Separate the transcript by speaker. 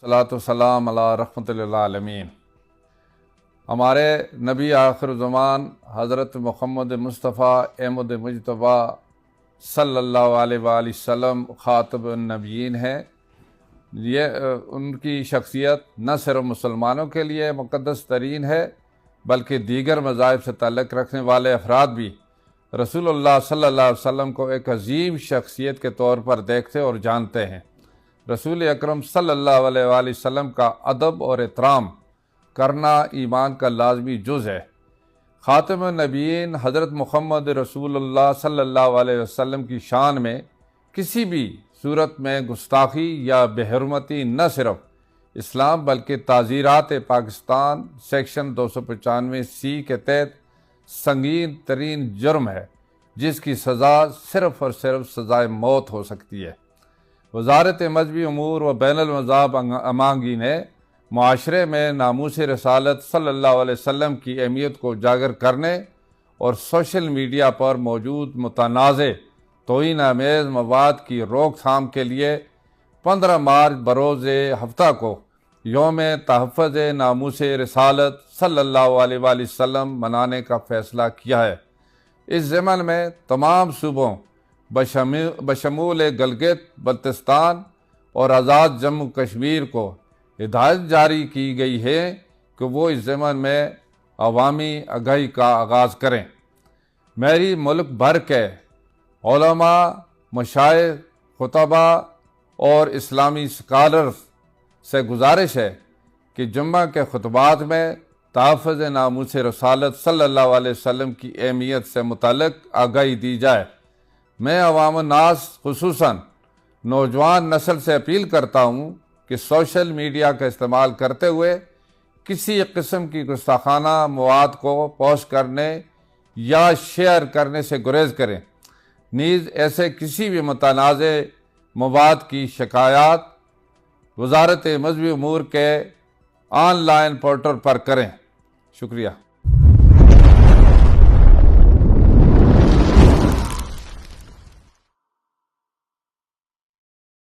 Speaker 1: صلاۃ والسلام علی رحمۃ للعالمین۔ ہمارے نبی آخر زمان حضرت محمد مصطفیٰ احمد مجتبیٰ صلی اللہ علیہ وآلہ وسلم خاتم النبیین ہیں۔ یہ ان کی شخصیت نہ صرف مسلمانوں کے لیے مقدس ترین ہے بلکہ دیگر مذاہب سے تعلق رکھنے والے افراد بھی رسول اللہ صلی اللہ علیہ وسلم کو ایک عظیم شخصیت کے طور پر دیکھتے اور جانتے ہیں۔ رسول اکرم صلی اللہ علیہ وآلہ وسلم کا ادب اور احترام کرنا ایمان کا لازمی جز ہے۔ خاتم النبیین حضرت محمد رسول اللہ صلی اللہ علیہ وسلم کی شان میں کسی بھی صورت میں گستاخی یا بے حرمتی نہ صرف اسلام بلکہ تعزیرات پاکستان سیکشن 295C کے تحت سنگین ترین جرم ہے، جس کی سزا صرف اور صرف سزائے موت ہو سکتی ہے۔ وزارت مذہبی امور و بین المذاہب امانگی نے معاشرے میں ناموس رسالت صلی اللہ علیہ وسلم کی اہمیت کو اجاگر کرنے اور سوشل میڈیا پر موجود متنازع توہین آمیز مواد کی روک تھام کے لیے 15 مارچ بروز ہفتہ کو یوم تحفظ ناموس رسالت صلی اللہ علیہ وآلہ وسلم منانے کا فیصلہ کیا ہے۔ اس ضمن میں تمام صوبوں بشمول گلگت بلتستان اور آزاد جموں کشمیر کو ہدایت جاری کی گئی ہے کہ وہ اس ضمن میں عوامی آگاہی کا آغاز کریں۔ میری ملک بھر کے علماء، مشائخ، خطباء اور اسلامی اسکالرز سے گزارش ہے کہ جمعہ کے خطبات میں تحفظ ناموس رسالت صلی اللہ علیہ وسلم کی اہمیت سے متعلق آگاہی دی جائے۔ میں عوام الناس خصوصاً نوجوان نسل سے اپیل کرتا ہوں کہ سوشل میڈیا کا استعمال کرتے ہوئے کسی قسم کی گستاخانہ مواد کو پوسٹ کرنے یا شیئر کرنے سے گریز کریں۔ نیز ایسے کسی بھی متنازع مواد کی شکایات وزارت مذہبی امور کے آن لائن پورٹل پر کریں۔ شکریہ۔